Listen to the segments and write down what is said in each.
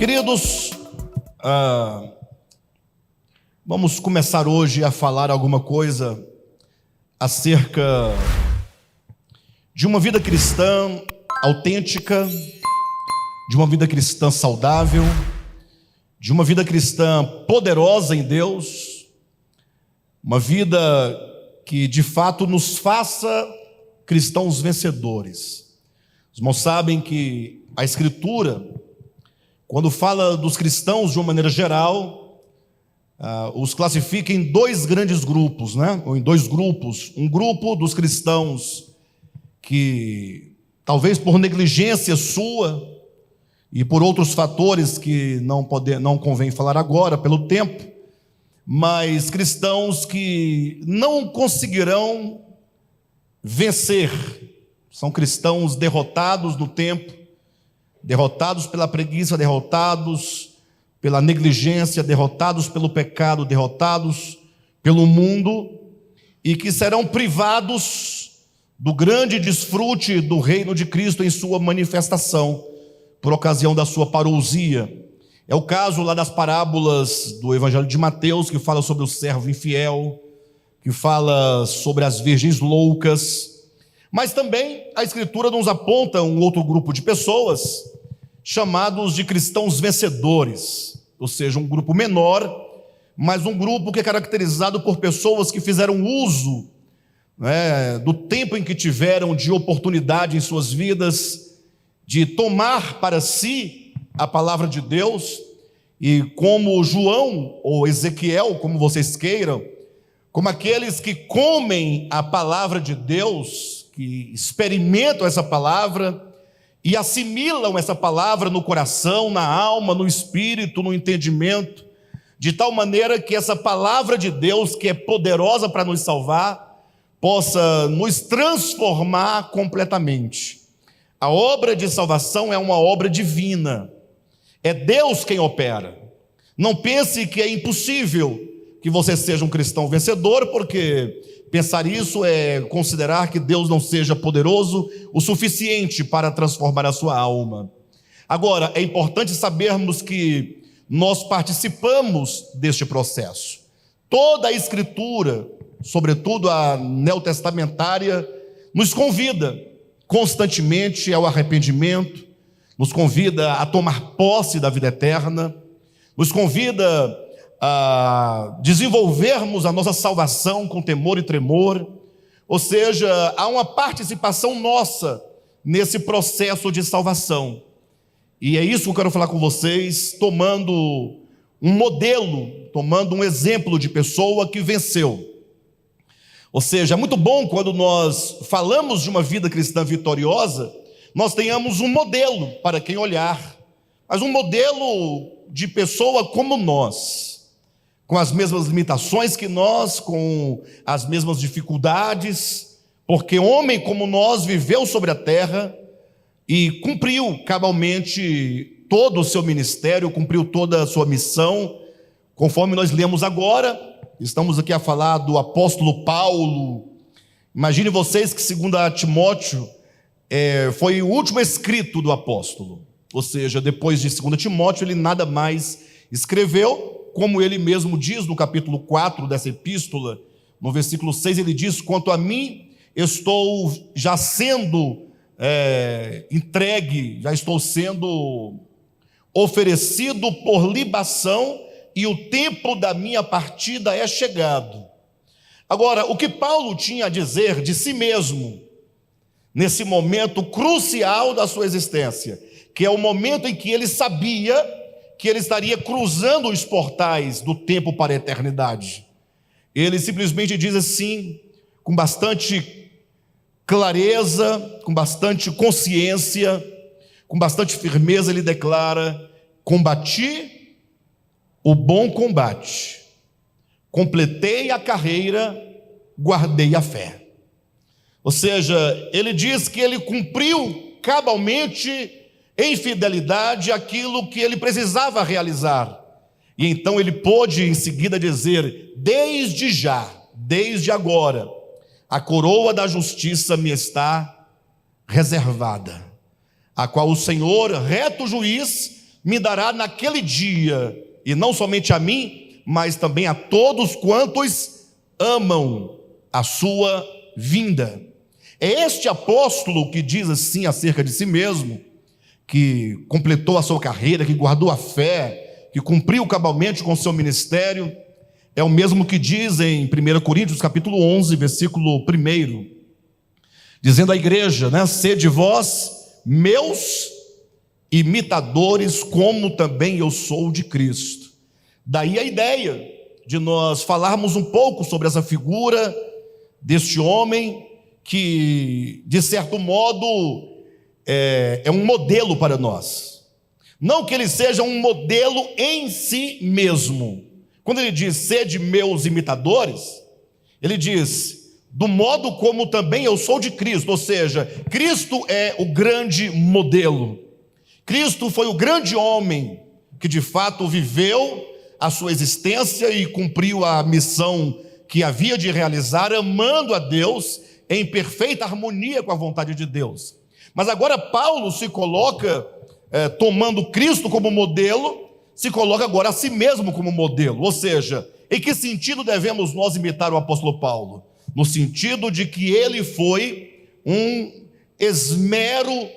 Queridos, vamos começar hoje a falar alguma coisa acerca de uma vida cristã autêntica, de uma vida cristã saudável, de uma vida cristã poderosa em Deus, uma vida que de fato nos faça cristãos vencedores. Os irmãos sabem que a Escritura, quando fala dos cristãos de uma maneira geral, os classifica em dois grandes grupos, ou em dois grupos. Um grupo dos cristãos que, talvez por negligência sua e por outros fatores que não convém falar agora, pelo tempo, mas cristãos que não conseguirão vencer, são cristãos derrotados no tempo, derrotados pela preguiça, derrotados pela negligência, derrotados pelo pecado, derrotados pelo mundo, e que serão privados do grande desfrute do reino de Cristo em sua manifestação, por ocasião da sua parousia. É o caso lá das parábolas do Evangelho de Mateus, que fala sobre o servo infiel, que fala sobre as virgens loucas, mas também a Escritura nos aponta um outro grupo de pessoas, chamados de cristãos vencedores, ou seja, um grupo menor, mas um grupo que é caracterizado por pessoas que fizeram uso do tempo em que tiveram de oportunidade em suas vidas, de tomar para si a palavra de Deus, e como João ou Ezequiel, como vocês queiram, como aqueles que comem a palavra de Deus, que experimentam essa palavra e assimilam essa palavra no coração, na alma, no espírito, no entendimento, de tal maneira que essa palavra de Deus, que é poderosa para nos salvar, possa nos transformar completamente. A obra de salvação é uma obra divina, é Deus quem opera. Não pense que é impossível que você seja um cristão vencedor, porque pensar isso é considerar que Deus não seja poderoso o suficiente para transformar a sua alma. Agora, é importante sabermos que nós participamos deste processo. Toda a Escritura, sobretudo a neotestamentária, nos convida constantemente ao arrependimento, nos convida a tomar posse da vida eterna, nos convida a desenvolvermos a nossa salvação com temor e tremor, ou seja, há uma participação nossa nesse processo de salvação. E é isso que eu quero falar com vocês, tomando um modelo, tomando um exemplo de pessoa que venceu. Ou seja, é muito bom quando nós falamos de uma vida cristã vitoriosa, nós tenhamos um modelo para quem olhar, mas um modelo de pessoa como nós, com as mesmas limitações que nós, com as mesmas dificuldades, porque homem como nós viveu sobre a terra e cumpriu cabalmente todo o seu ministério, cumpriu toda a sua missão, conforme nós lemos agora. Estamos aqui a falar do apóstolo Paulo. Imagine vocês que 2 Timóteo foi o último escrito do apóstolo, ou seja, depois de 2 Timóteo ele nada mais escreveu. Como ele mesmo diz no capítulo 4 dessa epístola, no versículo 6, ele diz: quanto a mim, estou já sendo entregue, já estou sendo oferecido por libação, e o tempo da minha partida é chegado. Agora, o que Paulo tinha a dizer de si mesmo, nesse momento crucial da sua existência, que é o momento em que ele sabia que ele estaria cruzando os portais do tempo para a eternidade. Ele simplesmente diz assim, com bastante clareza, com bastante consciência, com bastante firmeza, ele declara: combati o bom combate, completei a carreira, guardei a fé. Ou seja, ele diz que ele cumpriu cabalmente, em fidelidade, aquilo que ele precisava realizar. E então ele pôde em seguida dizer: desde já, desde agora, a coroa da justiça me está reservada, a qual o Senhor, reto juiz, me dará naquele dia, e não somente a mim, mas também a todos quantos amam a sua vinda. É este apóstolo que diz assim acerca de si mesmo, que completou a sua carreira, que guardou a fé, que cumpriu cabalmente com o seu ministério. É o mesmo que diz em 1 Coríntios capítulo 11, versículo 1, dizendo à igreja, sede vós meus imitadores, como também eu sou de Cristo. Daí a ideia de nós falarmos um pouco sobre essa figura deste homem que, de certo modo, é um modelo para nós. Não que ele seja um modelo em si mesmo. Quando ele diz, sede meus imitadores, ele diz, do modo como também eu sou de Cristo, ou seja, Cristo é o grande modelo. Cristo foi o grande homem que de fato viveu a sua existência e cumpriu a missão que havia de realizar, amando a Deus em perfeita harmonia com a vontade de Deus. Mas agora Paulo se coloca, tomando Cristo como modelo, se coloca agora a si mesmo como modelo. Ou seja, em que sentido devemos nós imitar o apóstolo Paulo? No sentido de que ele foi um esmero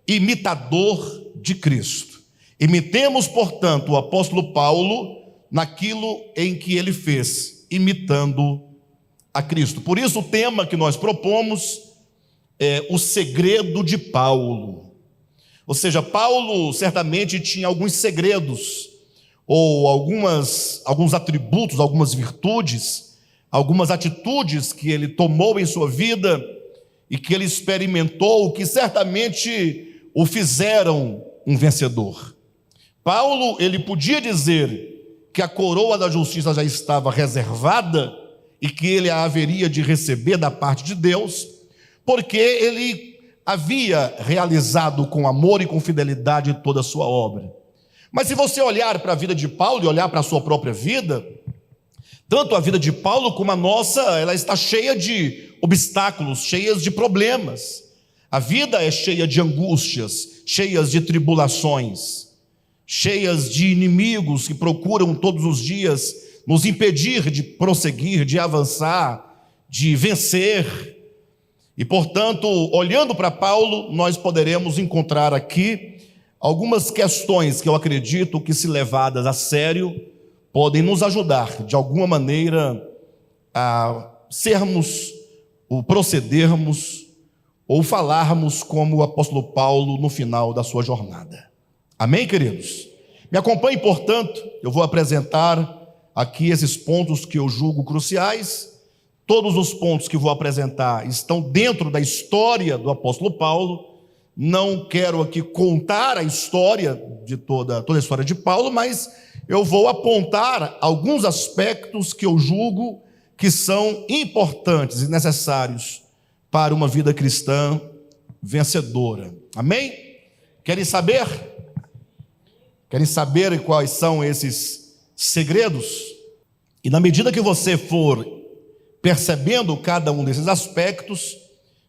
imitador de Cristo. Imitemos, portanto, o apóstolo Paulo naquilo em que ele fez, imitando a Cristo. Por isso o tema que nós propomos é o segredo de Paulo. Ou seja, Paulo certamente tinha alguns segredos, ou alguns atributos, algumas virtudes, algumas atitudes que ele tomou em sua vida e que ele experimentou, que certamente o fizeram um vencedor. Paulo, ele podia dizer que a coroa da justiça já estava reservada e que ele a haveria de receber da parte de Deus, porque ele havia realizado com amor e com fidelidade toda a sua obra. Mas se você olhar para a vida de Paulo e olhar para a sua própria vida, tanto a vida de Paulo como a nossa, ela está cheia de obstáculos, cheias de problemas. A vida é cheia de angústias, cheias de tribulações, cheias de inimigos que procuram todos os dias nos impedir de prosseguir, de avançar, de vencer. E, portanto, olhando para Paulo, nós poderemos encontrar aqui algumas questões que eu acredito que, se levadas a sério, podem nos ajudar, de alguma maneira, a sermos, ou procedermos, ou falarmos como o apóstolo Paulo no final da sua jornada. Amém, queridos? Me acompanhe, portanto, eu vou apresentar aqui esses pontos que eu julgo cruciais. Todos os pontos que vou apresentar estão dentro da história do apóstolo Paulo. Não quero aqui contar a história de toda a história de Paulo, mas eu vou apontar alguns aspectos que eu julgo que são importantes e necessários para uma vida cristã vencedora. Amém? Querem saber? Querem saber quais são esses segredos? E na medida que você for percebendo cada um desses aspectos,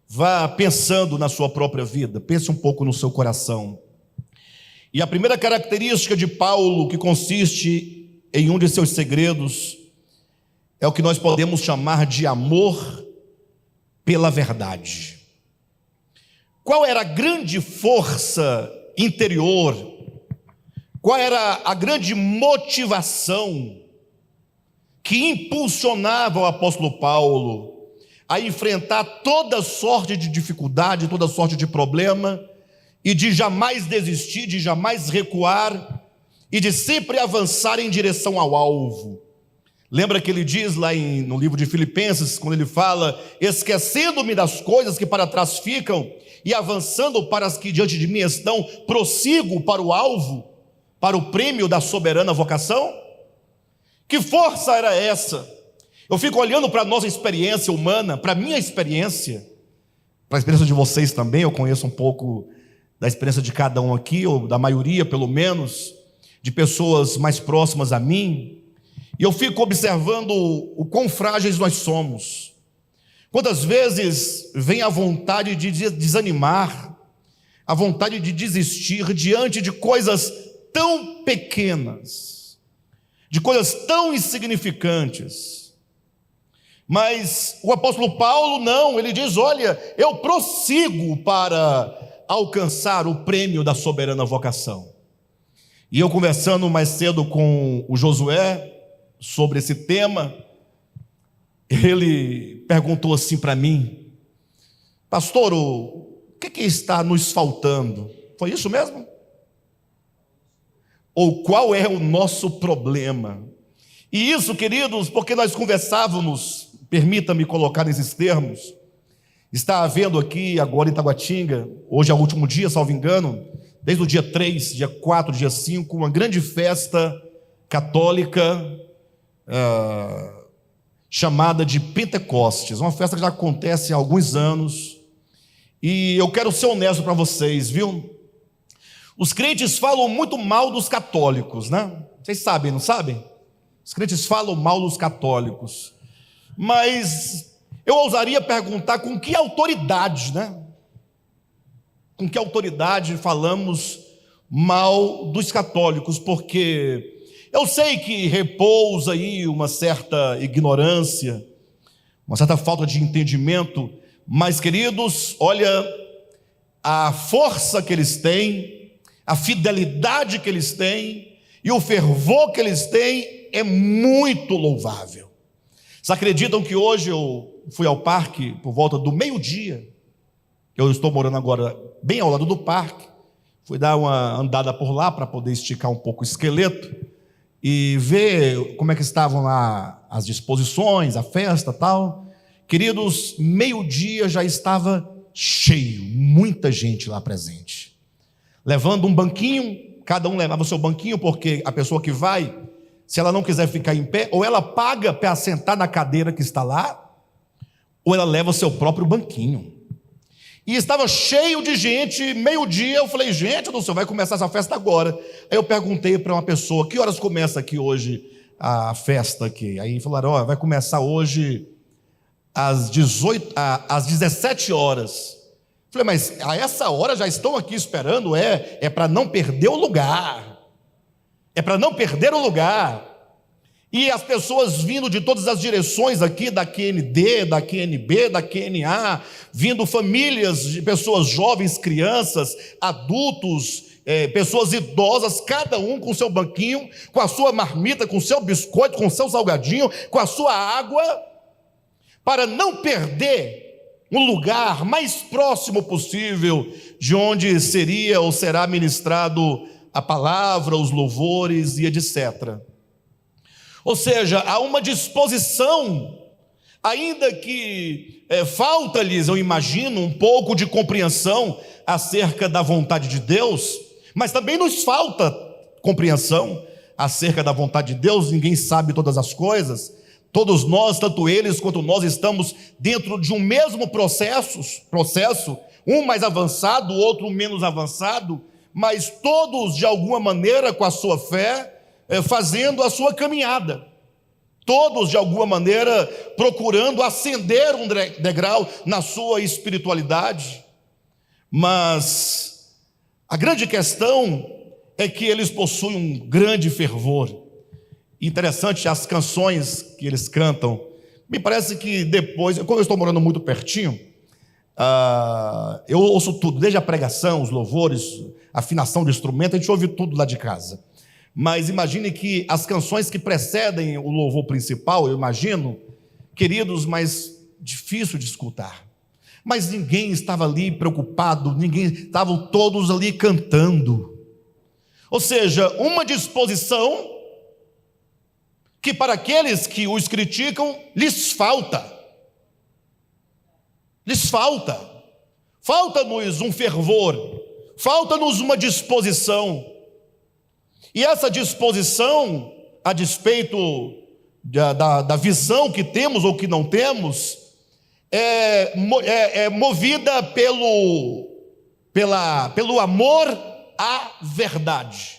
vá pensando na sua própria vida, pense um pouco no seu coração. E a primeira característica de Paulo, que consiste em um de seus segredos, é o que nós podemos chamar de amor pela verdade. Qual era a grande força interior? Qual era a grande motivação que impulsionava o apóstolo Paulo a enfrentar toda sorte de dificuldade, toda sorte de problema, e de jamais desistir, de jamais recuar, e de sempre avançar em direção ao alvo? Lembra que ele diz lá no livro de Filipenses, quando ele fala, esquecendo-me das coisas que para trás ficam, e avançando para as que diante de mim estão, prossigo para o alvo, para o prêmio da soberana vocação? Que força era essa? Eu fico olhando para a nossa experiência humana, para a minha experiência, para a experiência de vocês também. Eu conheço um pouco da experiência de cada um aqui, ou da maioria pelo menos, de pessoas mais próximas a mim, e eu fico observando o quão frágeis nós somos. Quantas vezes vem a vontade de desanimar, a vontade de desistir diante de coisas tão pequenas, de coisas tão insignificantes. Mas o apóstolo Paulo não, ele diz: olha, eu prossigo para alcançar o prêmio da soberana vocação. E eu, conversando mais cedo com o Josué sobre esse tema, ele perguntou assim para mim: pastor, o que está nos faltando? Foi isso mesmo? Ou qual é o nosso problema? E isso, queridos, porque nós conversávamos, permita-me colocar nesses termos, está havendo aqui agora em Taguatinga, hoje é o último dia, salvo engano, desde o dia 3, dia 4, dia 5, uma grande festa católica chamada de Pentecostes, uma festa que já acontece há alguns anos. E eu quero ser honesto para vocês, viu? Os crentes falam muito mal dos católicos, né? Vocês sabem, não sabem? Os crentes falam mal dos católicos. Mas eu ousaria perguntar com que autoridade, né? Com que autoridade falamos mal dos católicos? Porque eu sei que repousa aí uma certa ignorância, uma certa falta de entendimento, mas, queridos, olha, a força que eles têm, a fidelidade que eles têm e o fervor que eles têm é muito louvável. Vocês acreditam que hoje eu fui ao parque por volta do meio-dia? Eu estou morando agora bem ao lado do parque, fui dar uma andada por lá para poder esticar um pouco o esqueleto e ver como é que estavam lá as disposições, a festa e tal. Queridos, meio-dia já estava cheio, muita gente lá presente, levando um banquinho, cada um levava o seu banquinho, porque a pessoa que vai, se ela não quiser ficar em pé, ou ela paga para sentar na cadeira que está lá, ou ela leva o seu próprio banquinho. E estava cheio de gente, meio-dia. Eu falei: gente do céu, vai começar essa festa agora. Aí eu perguntei para uma pessoa: que horas começa aqui hoje a festa aqui? Aí falaram: ó, vai começar hoje às 17 horas. Falei: mas a essa hora já estão aqui esperando? É para não perder o lugar. É para não perder o lugar. E as pessoas vindo de todas as direções aqui, da QND, da QNB, da QNA, vindo famílias de pessoas jovens, crianças, adultos, pessoas idosas, cada um com seu banquinho, com a sua marmita, com seu biscoito, com seu salgadinho, com a sua água, para não perder o lugar mais próximo possível de onde seria ou será ministrado a palavra, os louvores e etc. Ou seja, há uma disposição, ainda que falta-lhes, eu imagino, um pouco de compreensão acerca da vontade de Deus, mas também nos falta compreensão acerca da vontade de Deus. Ninguém sabe todas as coisas, todos nós, tanto eles quanto nós, estamos dentro de um mesmo processo, um mais avançado, o outro menos avançado, mas todos de alguma maneira com a sua fé, fazendo a sua caminhada, todos de alguma maneira procurando ascender um degrau na sua espiritualidade. Mas a grande questão é que eles possuem um grande fervor. Interessante, as canções que eles cantam, me parece que depois, como eu estou morando muito pertinho, eu ouço tudo, desde a pregação, os louvores, a afinação de instrumento, a gente ouve tudo lá de casa. Mas imagine que as canções que precedem o louvor principal, eu imagino, queridos, mais difícil de escutar. Mas ninguém estava ali preocupado, estavam todos ali cantando. Ou seja, uma disposição que para aqueles que os criticam, lhes falta. Lhes falta. Falta-nos um fervor, falta-nos uma disposição. E essa disposição, a despeito da visão que temos ou que não temos, é movida pelo amor à verdade.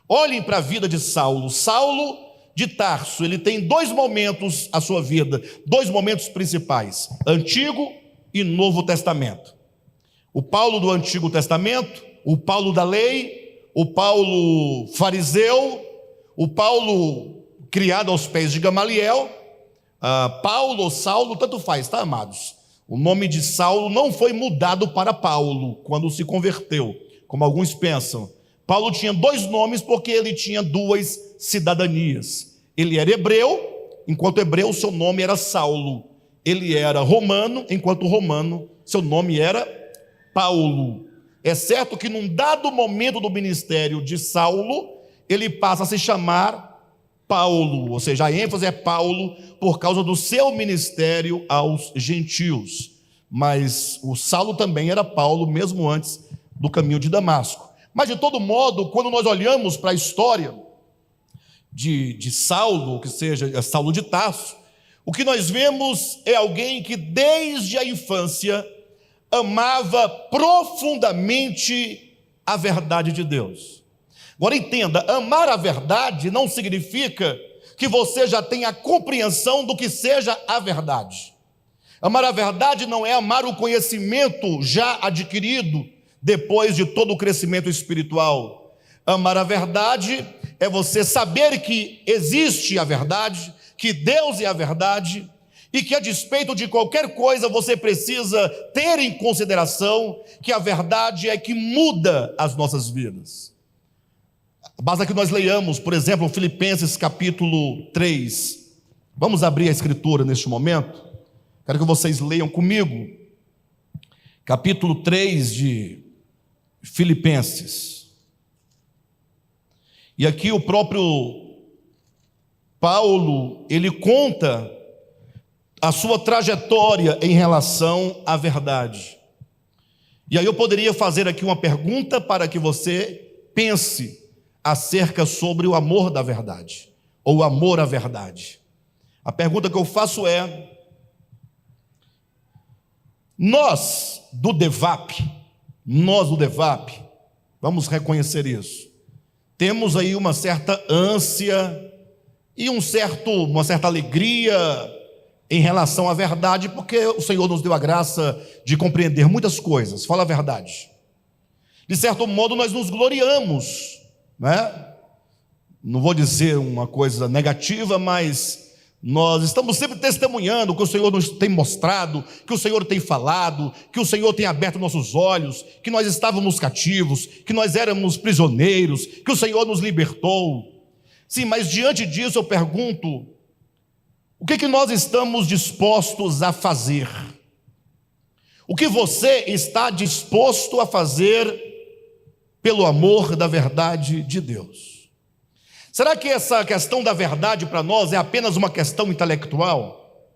Olhem para a vida de Saulo. Saulo de Tarso, ele tem dois momentos a sua vida, dois momentos principais: Antigo e Novo Testamento. O Paulo do Antigo Testamento, o Paulo da lei, o Paulo fariseu, o Paulo criado aos pés de Gamaliel, Paulo ou Saulo, tanto faz, tá, amados? O nome de Saulo não foi mudado para Paulo quando se converteu, como alguns pensam. Paulo tinha dois nomes porque ele tinha duas cidadanias. Ele era hebreu, enquanto hebreu seu nome era Saulo. Ele era romano, enquanto romano seu nome era Paulo. É certo que num dado momento do ministério de Saulo, ele passa a se chamar Paulo, ou seja, a ênfase é Paulo por causa do seu ministério aos gentios. Mas o Saulo também era Paulo, mesmo antes do caminho de Damasco. Mas de todo modo, quando nós olhamos para a história de Saulo, que seja Saulo de Tarso, o que nós vemos é alguém que desde a infância amava profundamente a verdade de Deus. Agora entenda, amar a verdade não significa que você já tenha a compreensão do que seja a verdade. Amar a verdade não é amar o conhecimento já adquirido depois de todo o crescimento espiritual. Amar a verdade é você saber que existe a verdade, que Deus é a verdade, e que a despeito de qualquer coisa você precisa ter em consideração que a verdade é que muda as nossas vidas. Basta que nós leiamos, por exemplo, Filipenses capítulo 3. Vamos abrir a escritura neste momento. Quero que vocês leiam comigo. Capítulo 3 de Filipenses. E aqui o próprio Paulo, ele conta a sua trajetória em relação à verdade. E aí eu poderia fazer aqui uma pergunta para que você pense acerca sobre o amor da verdade, ou o amor à verdade. A pergunta que eu faço é: nós do DEVAP, vamos reconhecer isso, temos aí uma certa ânsia e uma certa alegria em relação à verdade, porque o Senhor nos deu a graça de compreender muitas coisas, fala a verdade. De certo modo nós nos gloriamos, né? Não vou dizer uma coisa negativa, mas nós estamos sempre testemunhando que o Senhor nos tem mostrado, que o Senhor tem falado, que o Senhor tem aberto nossos olhos, que nós estávamos cativos, que nós éramos prisioneiros, que o Senhor nos libertou. Sim, mas diante disso eu pergunto: o que nós estamos dispostos a fazer? O que você está disposto a fazer pelo amor da verdade de Deus? Será que essa questão da verdade para nós é apenas uma questão intelectual?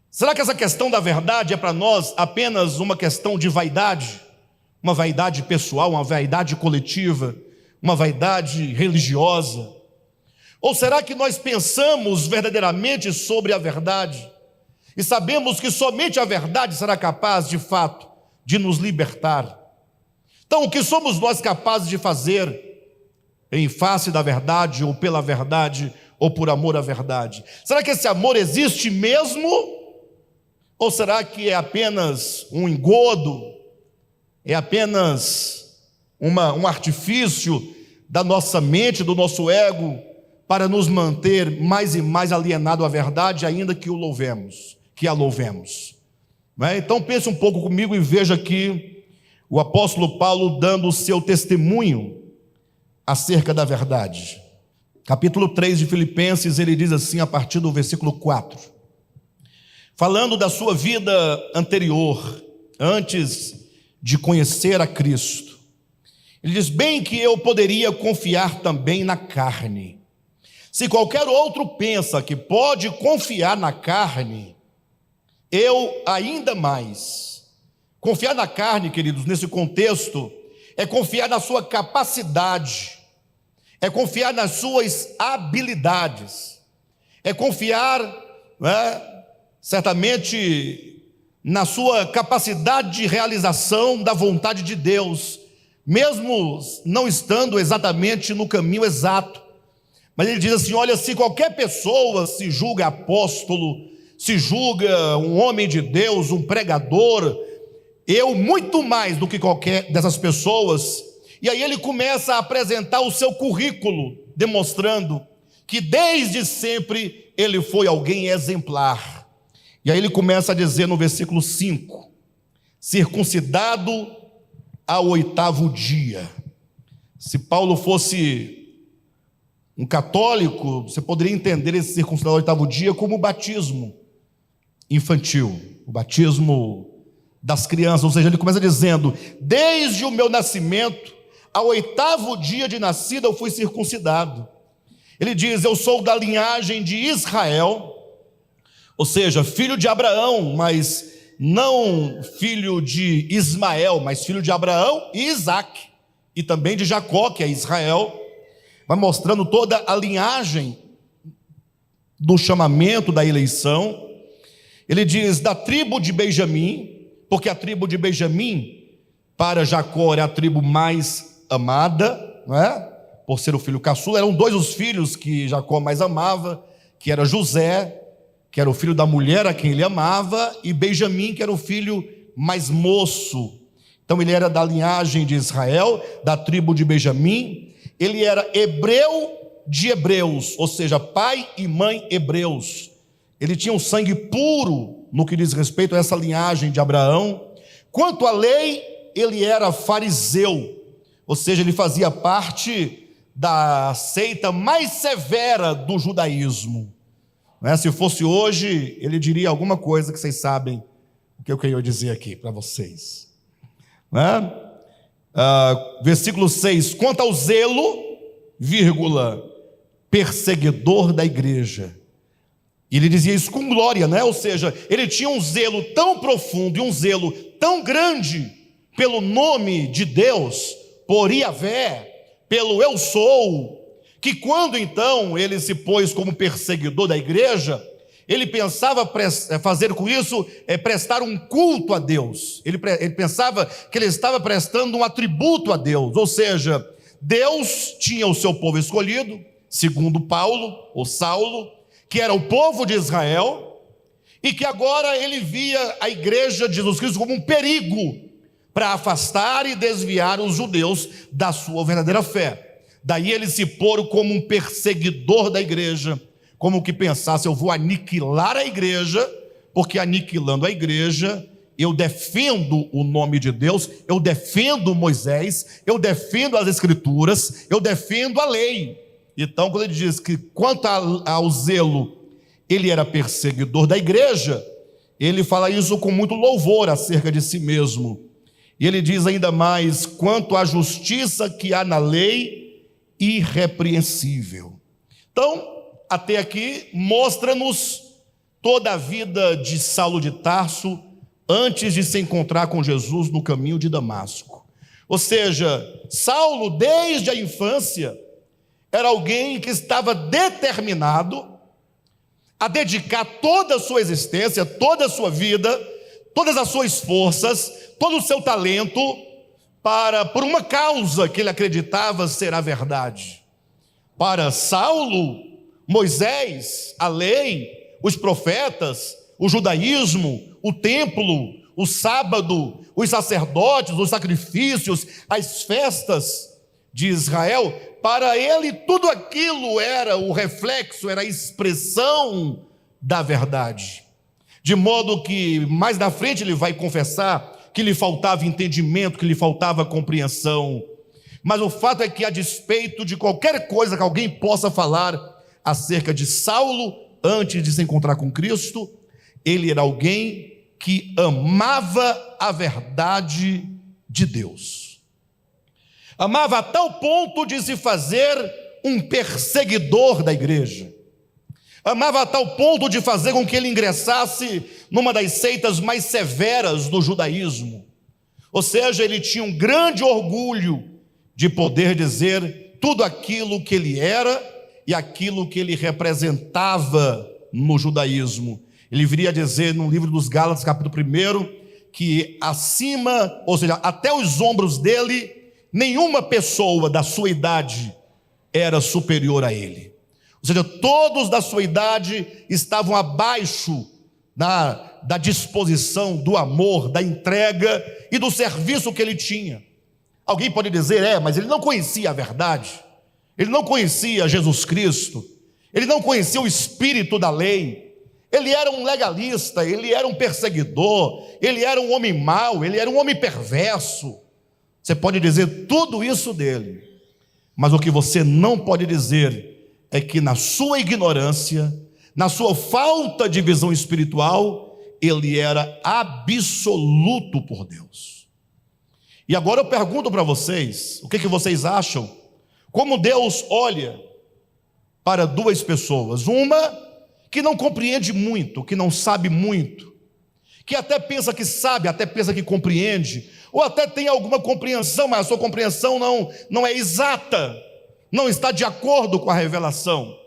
Será que essa questão da verdade é para nós apenas uma questão de vaidade? Uma vaidade pessoal, uma vaidade coletiva, uma vaidade religiosa? Ou será que nós pensamos verdadeiramente sobre a verdade e sabemos que somente a verdade será capaz, de fato, de nos libertar? Então, o que somos nós capazes de fazer em face da verdade, ou pela verdade, ou por amor à verdade? Será que esse amor existe mesmo? Ou será que é apenas um engodo? É apenas um artifício da nossa mente, do nosso ego, para nos manter mais e mais alienado à verdade, ainda que a louvemos? Então pense um pouco comigo e veja aqui o apóstolo Paulo dando o seu testemunho acerca da verdade. Capítulo 3 de Filipenses, ele diz assim, a partir do versículo 4, falando da sua vida anterior, antes de conhecer a Cristo. Ele diz: bem que eu poderia confiar também na carne. Se qualquer outro pensa que pode confiar na carne, eu ainda mais. Confiar na carne, queridos, nesse contexto, é confiar na sua capacidade, é confiar nas suas habilidades, é confiar, certamente, na sua capacidade de realização da vontade de Deus, mesmo não estando exatamente no caminho exato. Mas ele diz assim: olha, se qualquer pessoa se julga apóstolo, se julga um homem de Deus, um pregador, eu muito mais do que qualquer dessas pessoas, E aí ele começa a apresentar o seu currículo, demonstrando que desde sempre ele foi alguém exemplar. E aí ele começa a dizer no versículo 5, circuncidado ao 8º dia. Se Paulo fosse um católico, você poderia entender esse circuncidado ao 8º dia como o batismo infantil, o batismo das crianças. Ou seja, ele começa dizendo: desde o meu nascimento, ao 8º dia de nascida, eu fui circuncidado. Ele diz: eu sou da linhagem de Israel, ou seja, filho de Abraão, mas não filho de Ismael, mas filho de Abraão e Isaac, e também de Jacó, que é Israel. Vai mostrando toda a linhagem do chamamento, da eleição. Ele diz: da tribo de Benjamim, porque a tribo de Benjamim, para Jacó, era a tribo mais amada, não é? Por ser o filho caçula. Eram 2 os filhos que Jacó mais amava, que era José, que era o filho da mulher a quem ele amava, e Benjamim, que era o filho mais moço. Então ele era da linhagem de Israel, da tribo de Benjamim. Ele era hebreu de hebreus, ou seja, pai e mãe hebreus. Ele tinha um sangue puro no que diz respeito a essa linhagem de Abraão. Quanto à lei, ele era fariseu, ou seja, ele fazia parte da seita mais severa do judaísmo. Se fosse hoje, ele diria alguma coisa que vocês sabem o que eu queria dizer aqui para vocês. Versículo 6, quanto ao zelo, perseguidor da igreja. E ele dizia isso com glória, ou seja, ele tinha um zelo tão profundo e um zelo tão grande pelo nome de Deus, por Iavé, pelo eu sou, que quando então ele se pôs como perseguidor da igreja, ele pensava fazer com isso, prestar um culto a Deus. Ele pensava que ele estava prestando um atributo a Deus, ou seja, Deus tinha o seu povo escolhido, segundo Paulo, ou Saulo, que era o povo de Israel, e que agora ele via a igreja de Jesus Cristo como um perigo para afastar e desviar os judeus da sua verdadeira fé. Daí ele se pôr como um perseguidor da igreja, como que pensasse: eu vou aniquilar a igreja, porque aniquilando a igreja, eu defendo o nome de Deus, eu defendo Moisés, eu defendo as escrituras, eu defendo a lei. Então, quando ele diz que quanto ao zelo, ele era perseguidor da igreja, ele fala isso com muito louvor acerca de si mesmo. E ele diz ainda mais: quanto à justiça que há na lei, irrepreensível. Então, até aqui, mostra-nos toda a vida de Saulo de Tarso, antes de se encontrar com Jesus no caminho de Damasco. Ou seja, Saulo, desde a infância, era alguém que estava determinado a dedicar toda a sua existência, toda a sua vida, todas as suas forças, todo o seu talento por uma causa que ele acreditava ser a verdade. Para Saulo, Moisés, a lei, os profetas, o judaísmo, o templo, o sábado, os sacerdotes, os sacrifícios, as festas de Israel, para ele tudo aquilo era o reflexo, era a expressão da verdade. De modo que mais na frente ele vai confessar que lhe faltava entendimento, que lhe faltava compreensão. Mas o fato é que, a despeito de qualquer coisa que alguém possa falar acerca de Saulo, antes de se encontrar com Cristo, ele era alguém que amava a verdade de Deus. Amava a tal ponto de se fazer um perseguidor da igreja. Amava a tal ponto de fazer com que ele ingressasse numa das seitas mais severas do judaísmo. Ou seja, ele tinha um grande orgulho de poder dizer tudo aquilo que ele era e aquilo que ele representava no judaísmo. Ele viria a dizer no livro dos Gálatas, capítulo 1, que acima, ou seja, até os ombros dele, nenhuma pessoa da sua idade era superior a ele. Ou seja, todos da sua idade estavam abaixo da disposição, do amor, da entrega e do serviço que ele tinha. Alguém pode dizer, mas ele não conhecia a verdade, ele não conhecia Jesus Cristo, ele não conhecia o espírito da lei, ele era um legalista, ele era um perseguidor, ele era um homem mau, ele era um homem perverso. Você pode dizer tudo isso dele, mas o que você não pode dizer é que na sua ignorância, na sua falta de visão espiritual, ele era absoluto por Deus. E agora eu pergunto para vocês, o que vocês acham? Como Deus olha para duas pessoas, uma que não compreende muito, que não sabe muito, que até pensa que sabe, até pensa que compreende, ou até tem alguma compreensão, mas a sua compreensão não é exata, não está de acordo com a revelação.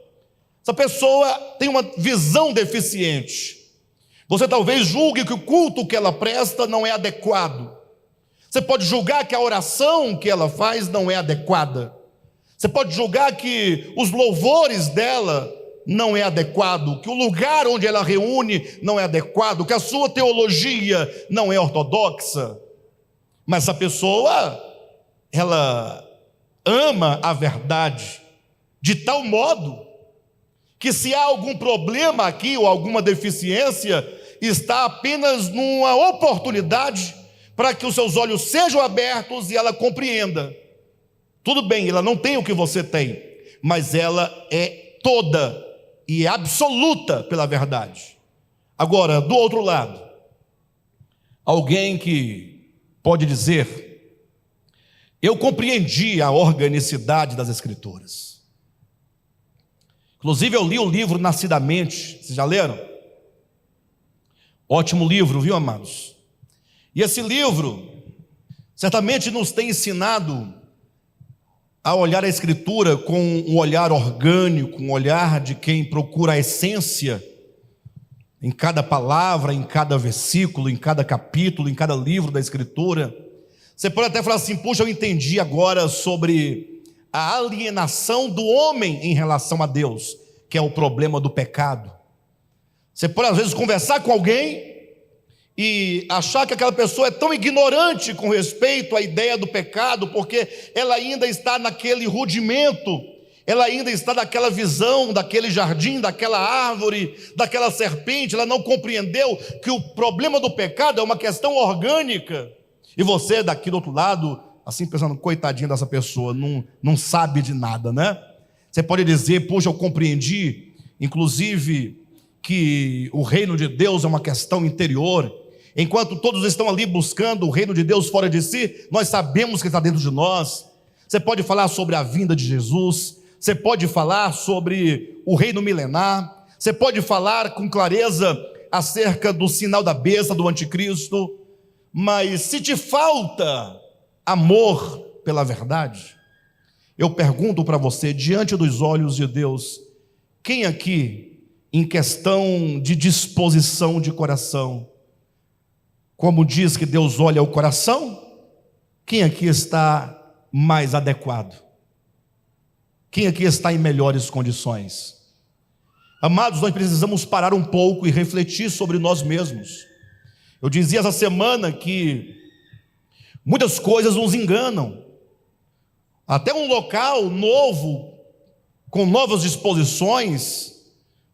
Essa pessoa tem uma visão deficiente. Você talvez julgue que o culto que ela presta não é adequado. Você pode julgar que a oração que ela faz não é adequada. Você pode julgar que os louvores dela não é adequado, que o lugar onde ela reúne não é adequado, que a sua teologia não é ortodoxa. Mas essa pessoa, ela ama a verdade de tal modo que se há algum problema aqui ou alguma deficiência, está apenas numa oportunidade para que os seus olhos sejam abertos e ela compreenda. Tudo bem, ela não tem o que você tem, mas ela é toda e é absoluta pela verdade. Agora, do outro lado, alguém que pode dizer, eu compreendi a organicidade das Escrituras. Inclusive eu li o livro Nascidamente, vocês já leram? Ótimo livro, viu, amados? E esse livro certamente nos tem ensinado a olhar a Escritura com um olhar orgânico, um olhar de quem procura a essência em cada palavra, em cada versículo, em cada capítulo, em cada livro da Escritura. Você pode até falar assim, puxa, eu entendi agora sobre a alienação do homem em relação a Deus, que é o problema do pecado. Você pode às vezes conversar com alguém e achar que aquela pessoa é tão ignorante com respeito à ideia do pecado, porque ela ainda está naquele rudimento, ela ainda está naquela visão, daquele jardim, daquela árvore, daquela serpente, ela não compreendeu que o problema do pecado é uma questão orgânica, e você daqui do outro lado, assim pensando, coitadinho dessa pessoa, não sabe de nada, né? Você pode dizer, puxa, eu compreendi, inclusive, que o reino de Deus é uma questão interior. Enquanto todos estão ali buscando o reino de Deus fora de si, nós sabemos que está dentro de nós. Você pode falar sobre a vinda de Jesus, você pode falar sobre o reino milenar, você pode falar com clareza acerca do sinal da besta, do anticristo, mas se te falta amor pela verdade, eu pergunto para você, diante dos olhos de Deus, quem aqui, em questão de disposição de coração, como diz que Deus olha o coração, quem aqui está mais adequado? Quem aqui está em melhores condições? Amados, nós precisamos parar um pouco e refletir sobre nós mesmos. Eu dizia essa semana que muitas coisas nos enganam. Até um local novo, com novas disposições,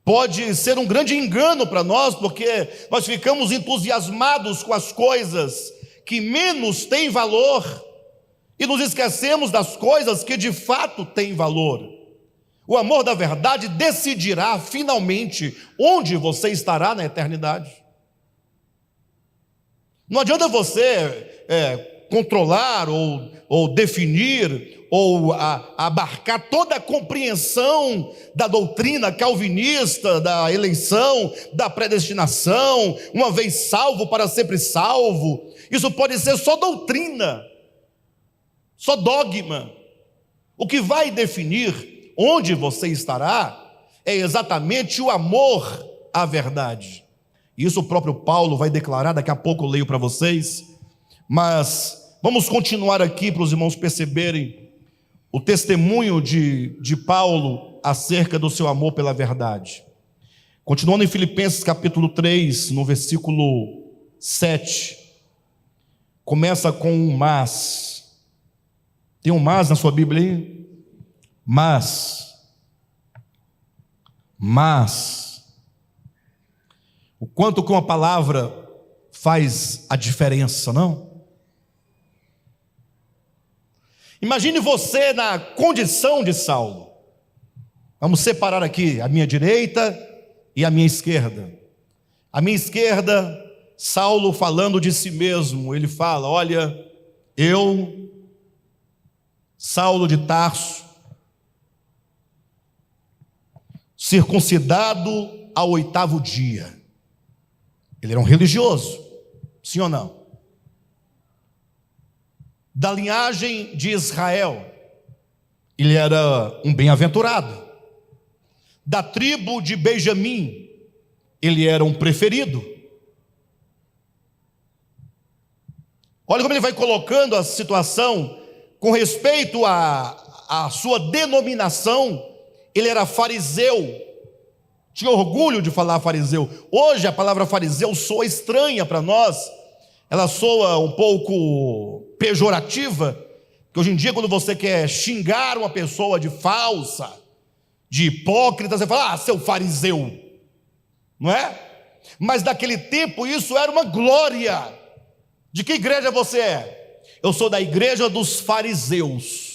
pode ser um grande engano para nós, porque nós ficamos entusiasmados com as coisas que menos têm valor e nos esquecemos das coisas que de fato têm valor. O amor da verdade decidirá finalmente onde você estará na eternidade. Não adianta você controlar ou definir ou abarcar toda a compreensão da doutrina calvinista, da eleição, da predestinação, uma vez salvo para sempre salvo. Isso pode ser só doutrina, só dogma. O que vai definir onde você estará é exatamente o amor à verdade. Isso o próprio Paulo vai declarar, daqui a pouco eu leio para vocês, mas vamos continuar aqui para os irmãos perceberem o testemunho de Paulo acerca do seu amor pela verdade. Continuando em Filipenses capítulo 3, no versículo 7, começa com um mas. Tem um mas na sua Bíblia aí? Mas, o quanto que uma palavra faz a diferença, não? Imagine você na condição de Saulo. Vamos separar aqui a minha direita e a minha esquerda. A minha esquerda, Saulo falando de si mesmo, ele fala: olha, eu, Saulo de Tarso, circuncidado ao 8º dia. Ele era um religioso, sim ou não? Da linhagem de Israel, ele era um bem-aventurado. Da tribo de Benjamim, ele era um preferido. Olha como ele vai colocando a situação com respeito à sua denominação. Ele era fariseu, tinha orgulho de falar fariseu. Hoje a palavra fariseu soa estranha para nós, ela soa um pouco pejorativa, porque hoje em dia quando você quer xingar uma pessoa de falsa, de hipócrita, você fala: seu fariseu, não é? Mas naquele tempo isso era uma glória. De que igreja você é? Eu sou da igreja dos fariseus.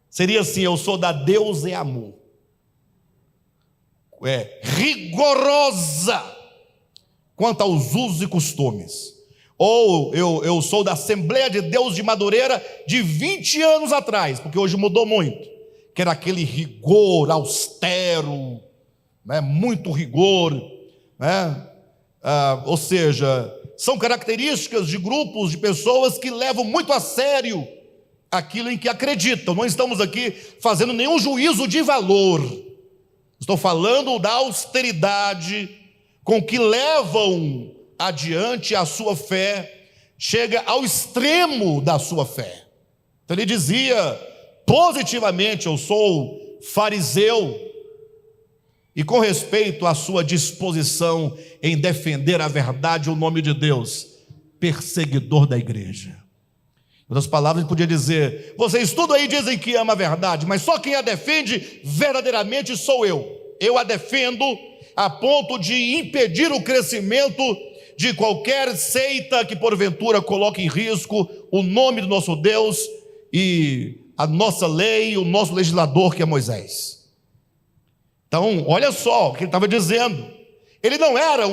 Seria assim: eu sou da Deus é amor. Rigorosa quanto aos usos e costumes. Ou eu sou da Assembleia de Deus de Madureira de 20 anos atrás, porque hoje mudou muito, que era aquele rigor austero, né? Muito rigor, né? Ou seja, são características de grupos de pessoas que levam muito a sério aquilo em que acreditam. Não estamos aqui fazendo nenhum juízo de valor, estou falando da austeridade com que levam adiante a sua fé, chega ao extremo da sua fé. Então ele dizia positivamente: eu sou fariseu, e com respeito à sua disposição em defender a verdade e o nome de Deus, perseguidor da igreja. Em outras palavras, ele podia dizer: vocês tudo aí dizem que ama a verdade, mas só quem a defende verdadeiramente sou eu. Eu a defendo a ponto de impedir o crescimento de qualquer seita que porventura coloque em risco o nome do nosso Deus e a nossa lei, o nosso legislador, que é Moisés. Então, olha só o que ele estava dizendo. Ele não era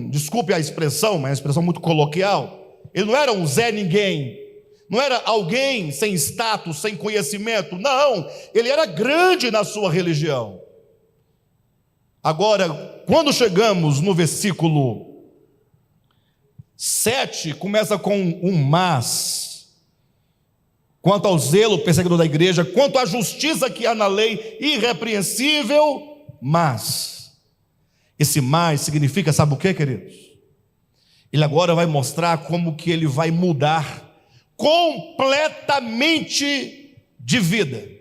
desculpe a expressão, mas é uma expressão muito coloquial, ele não era um Zé Ninguém, não era alguém sem status, sem conhecimento, não, ele era grande na sua religião. Agora, quando chegamos no versículo 7, começa com um mas. Quanto ao zelo perseguidor da igreja, quanto à justiça que há na lei, irrepreensível, mas. Esse mais significa, sabe o que, queridos? Ele agora vai mostrar como que ele vai mudar completamente de vida.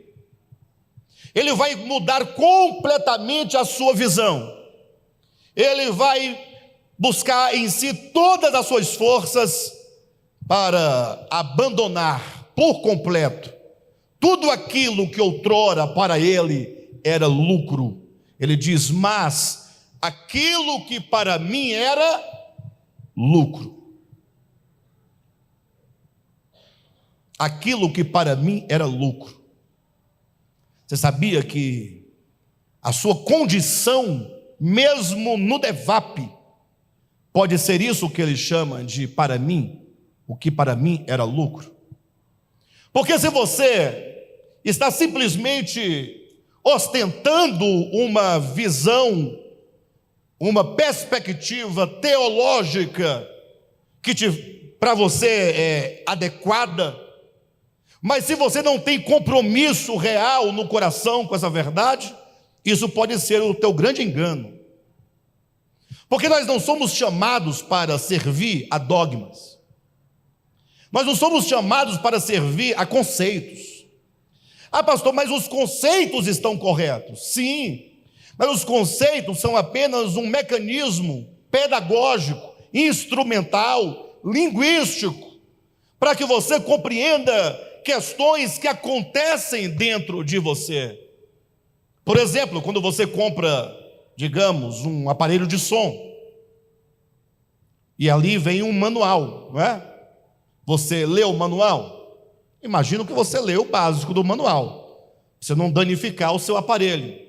Ele vai mudar completamente a sua visão. Ele vai buscar em si todas as suas forças para abandonar por completo tudo aquilo que outrora para ele era lucro. Ele diz: mas aquilo que para mim era lucro, aquilo que para mim era lucro. Você sabia que a sua condição, mesmo no DEVAP, pode ser isso que ele chama de para mim, o que para mim era lucro? Porque se você está simplesmente ostentando uma visão, uma perspectiva teológica que para você é adequada, mas se você não tem compromisso real no coração com essa verdade, isso pode ser o teu grande engano. Porque nós não somos chamados para servir a dogmas, nós não somos chamados para servir a conceitos. Ah, pastor, mas os conceitos estão corretos. Sim, mas os conceitos são apenas um mecanismo pedagógico, instrumental, linguístico, para que você compreenda questões que acontecem dentro de você. Por exemplo, quando você compra, digamos, um aparelho de som, e ali vem um manual, não é? Você lê o manual? Imagino que você lê o básico do manual, você não danificar o seu aparelho.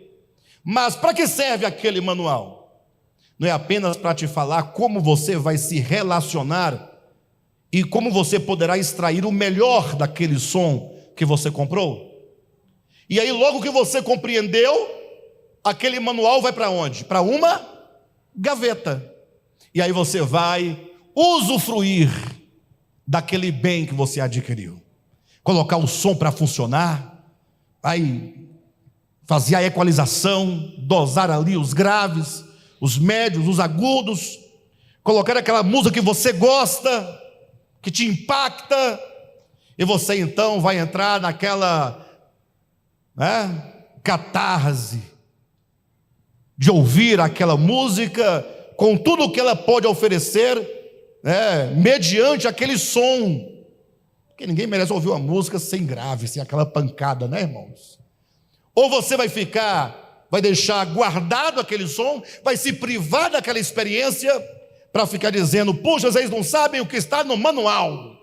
Mas para que serve aquele manual? Não é apenas para te falar como você vai se relacionar e como você poderá extrair o melhor daquele som que você comprou? E aí, logo que você compreendeu, aquele manual vai para onde? Para uma gaveta. E aí você vai usufruir daquele bem que você adquiriu. Colocar o som para funcionar, vai fazer a equalização, dosar ali os graves, os médios, os agudos, colocar aquela música que você gosta, que te impacta, e você então vai entrar naquela catarse de ouvir aquela música com tudo o que ela pode oferecer, mediante aquele som, porque ninguém merece ouvir uma música sem grave, sem aquela pancada, né, irmãos? Ou você vai deixar guardado aquele som, vai se privar daquela experiência para ficar dizendo: puxa, vocês não sabem o que está no manual.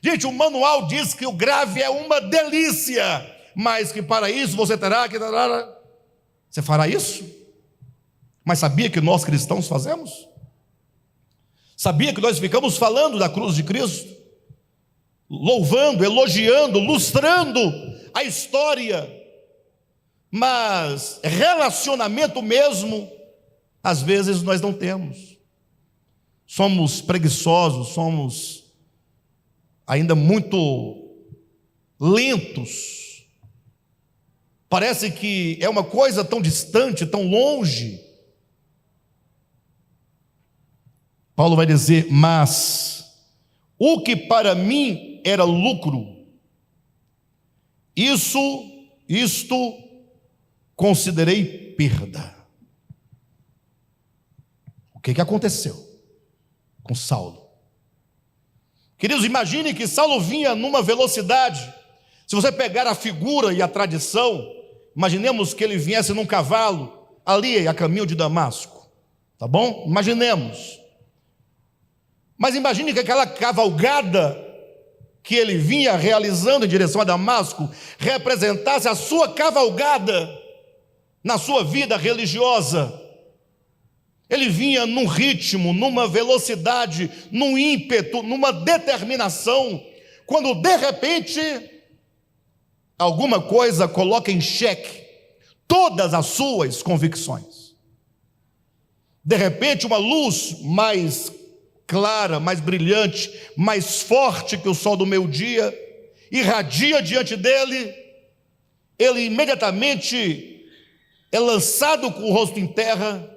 Gente, o manual diz que o grave é uma delícia, mas que para isso você terá que... Você fará isso? Mas sabia que nós cristãos fazemos? Sabia que nós ficamos falando da cruz de Cristo? Louvando, elogiando, lustrando a história, mas relacionamento mesmo, às vezes nós não temos. Somos preguiçosos, somos ainda muito lentos. Parece que é uma coisa tão distante, tão longe. Paulo vai dizer: mas o que para mim era lucro, isto considerei perda. O que aconteceu com Saulo? Queridos, imagine que Saulo vinha numa velocidade. Se você pegar a figura e a tradição, imaginemos que ele viesse num cavalo, ali a caminho de Damasco, tá bom? Imaginemos. Mas imagine que aquela cavalgada que ele vinha realizando em direção a Damasco representasse a sua cavalgada na sua vida religiosa. Ele vinha num ritmo, numa velocidade, num ímpeto, numa determinação, quando de repente alguma coisa coloca em xeque todas as suas convicções. De repente uma luz mais clara, mais brilhante, mais forte que o sol do meio-dia, irradia diante dele. Ele imediatamente é lançado com o rosto em terra,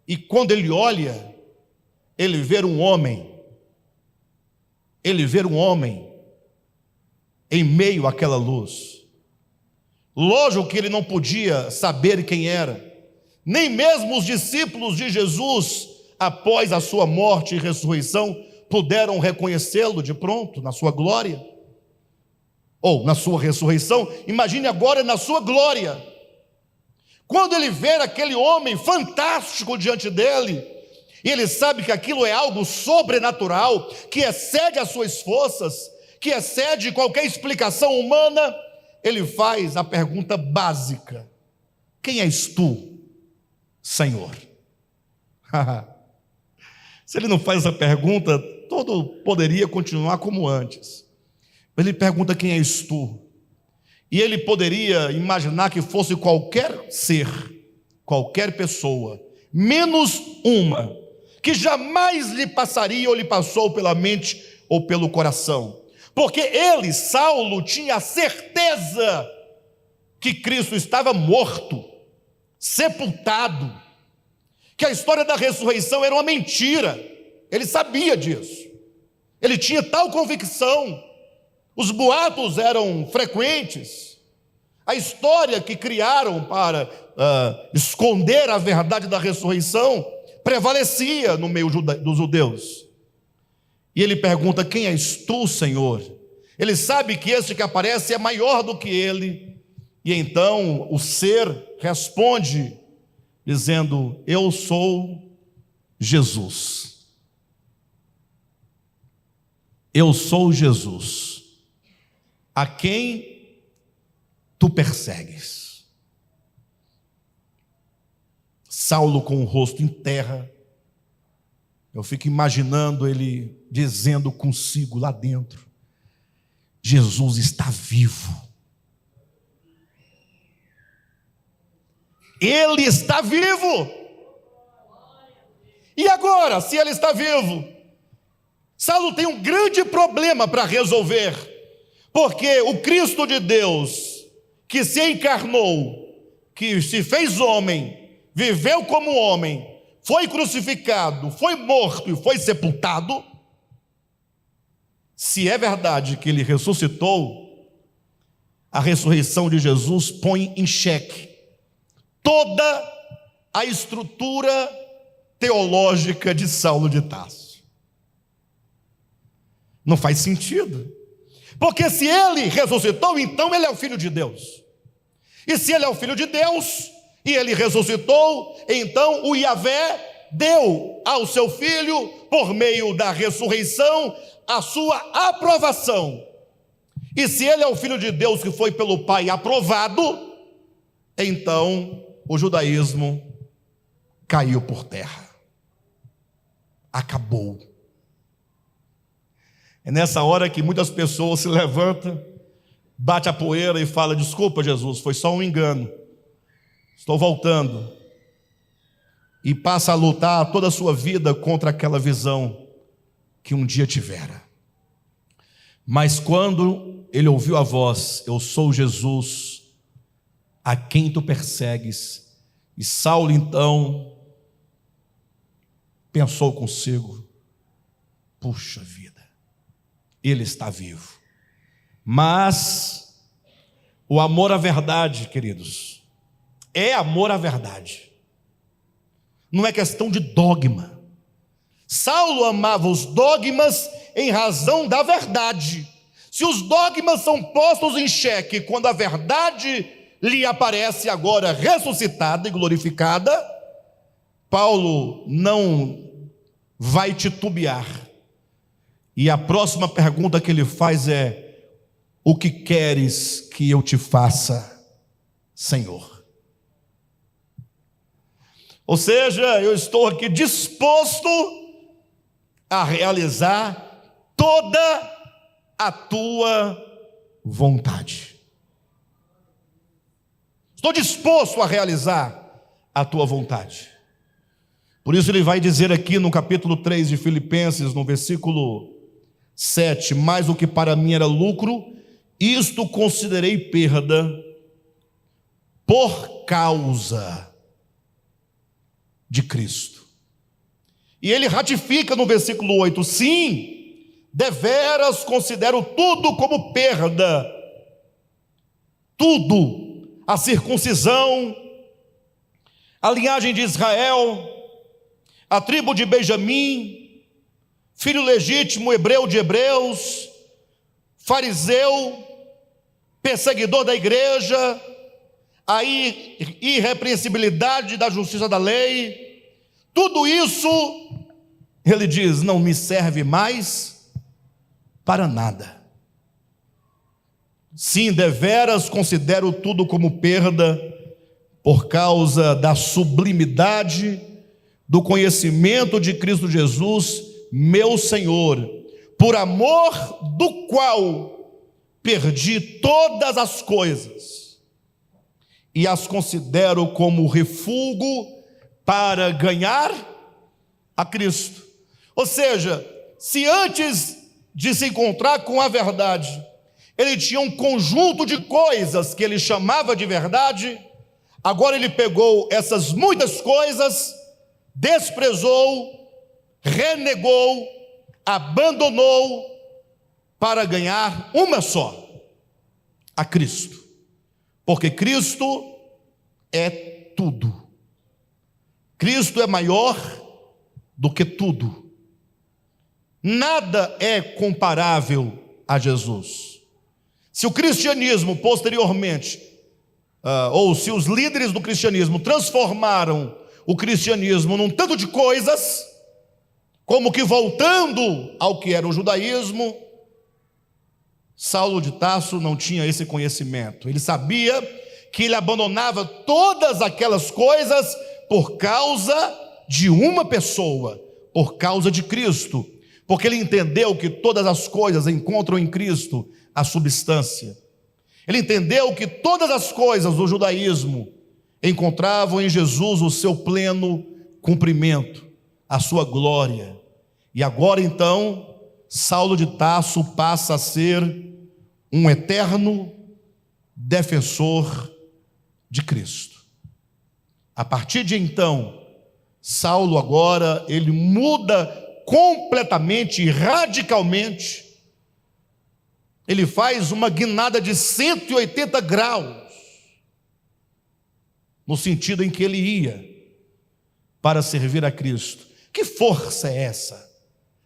e quando ele olha, ele vê um homem em meio àquela luz. Lógico que ele não podia saber quem era, nem mesmo os discípulos de Jesus, após a sua morte e ressurreição, puderam reconhecê-lo de pronto, na sua glória, ou na sua ressurreição. Imagine agora na sua glória, quando ele vê aquele homem fantástico diante dele, e ele sabe que aquilo é algo sobrenatural, que excede as suas forças, que excede qualquer explicação humana, ele faz a pergunta básica: quem és tu, Senhor? Se ele não faz essa pergunta, tudo poderia continuar como antes. Ele pergunta: quem és tu? E ele poderia imaginar que fosse qualquer ser, qualquer pessoa, menos uma, que jamais lhe passaria ou lhe passou pela mente ou pelo coração. Porque ele, Saulo, tinha a certeza que Cristo estava morto, sepultado, que a história da ressurreição era uma mentira. Ele sabia disso, ele tinha tal convicção. Os boatos eram frequentes, a história que criaram para esconder a verdade da ressurreição prevalecia no meio dos judeus. E ele pergunta: quem és tu, Senhor? Ele sabe que este que aparece é maior do que ele, e então o ser responde dizendo: eu sou Jesus. Eu sou Jesus, a quem tu persegues. Saulo com o rosto em terra, eu fico imaginando ele dizendo consigo lá dentro: Jesus está vivo. Ele está vivo. E agora, se ele está vivo, Saulo tem um grande problema para resolver, porque o Cristo de Deus, que se encarnou, que se fez homem, viveu como homem, foi crucificado, foi morto e foi sepultado, se é verdade que ele ressuscitou, a ressurreição de Jesus põe em xeque toda a estrutura teológica de Saulo de Tarso. Não faz sentido, porque se ele ressuscitou, então ele é o Filho de Deus, e se ele é o Filho de Deus, e ele ressuscitou, então o Yahvé deu ao seu Filho, por meio da ressurreição, a sua aprovação. E se ele é o Filho de Deus que foi pelo Pai aprovado, então o judaísmo caiu por terra. Acabou. É nessa hora que muitas pessoas se levantam, bate a poeira e fala: desculpa, Jesus, foi só um engano, estou voltando. E passa a lutar toda a sua vida contra aquela visão que um dia tivera. Mas quando ele ouviu a voz: eu sou Jesus, a quem tu persegues, e Saulo então pensou consigo: puxa vida, ele está vivo. Mas o amor à verdade, queridos, é amor à verdade, não é questão de dogma. Saulo amava os dogmas em razão da verdade. Se os dogmas são postos em xeque quando a verdade lhe aparece agora ressuscitada e glorificada, Paulo não vai titubear. E a próxima pergunta que ele faz é: o que queres que eu te faça, Senhor? Ou seja, eu estou aqui disposto a realizar toda a tua vontade. Estou disposto a realizar a tua vontade. Por isso ele vai dizer aqui no capítulo 3 de Filipenses, no versículo 7, mas o que para mim era lucro, isto considerei perda por causa de Cristo. E ele ratifica no versículo 8, sim, deveras considero tudo como perda, tudo, a circuncisão, a linhagem de Israel, a tribo de Benjamim, filho legítimo hebreu de hebreus, fariseu, perseguidor da igreja, a irrepreensibilidade da justiça da lei, tudo isso, ele diz, não me serve mais para nada. Sim, deveras considero tudo como perda por causa da sublimidade do conhecimento de Cristo Jesus, meu Senhor, por amor do qual perdi todas as coisas e as considero como refúgio para ganhar a Cristo. Ou seja, se antes de se encontrar com a verdade, ele tinha um conjunto de coisas que ele chamava de verdade, agora ele pegou essas muitas coisas, desprezou, renegou, abandonou, para ganhar uma só, a Cristo. Porque Cristo é tudo. Cristo é maior do que tudo. Nada é comparável a Jesus. Se o cristianismo posteriormente, ou se os líderes do cristianismo transformaram o cristianismo num tanto de coisas, como que voltando ao que era o judaísmo, Saulo de Tarso não tinha esse conhecimento. Ele sabia que ele abandonava todas aquelas coisas por causa de uma pessoa, por causa de Cristo, porque ele entendeu que todas as coisas encontram em Cristo a substância. Ele entendeu que todas as coisas do judaísmo encontravam em Jesus o seu pleno cumprimento, a sua glória. E agora então, Saulo de Tarso passa a ser um eterno defensor de Cristo. A partir de então, Saulo agora, ele muda completamente e radicalmente. Ele faz uma guinada de 180 graus, no sentido em que ele ia para servir a Cristo. Que força é essa,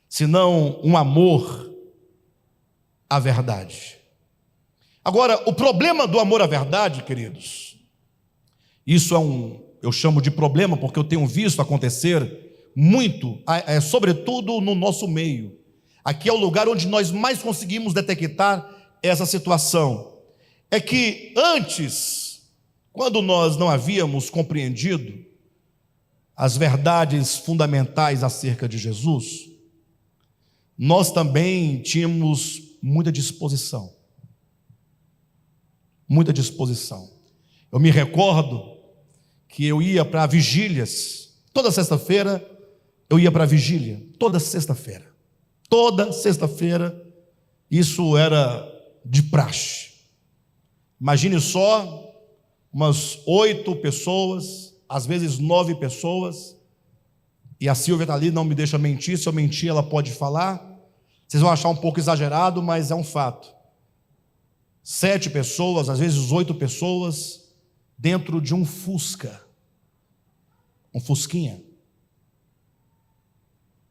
senão um amor à verdade? Agora, o problema do amor à verdade, queridos, isso eu chamo de problema porque eu tenho visto acontecer muito, sobretudo no nosso meio. Aqui é o lugar onde nós mais conseguimos detectar essa situação. É que antes, quando nós não havíamos compreendido as verdades fundamentais acerca de Jesus, nós também tínhamos muita disposição. Muita disposição. Eu me recordo que eu ia para vigílias, toda sexta-feira eu ia para a vigília, toda sexta-feira, isso era de praxe. Imagine só, umas 8 pessoas, às vezes 9 pessoas, e a Silvia está ali, não me deixa mentir, se eu mentir ela pode falar, vocês vão achar um pouco exagerado, mas é um fato. 7 pessoas, às vezes 8 pessoas, dentro de um Fusca, um Fusquinha.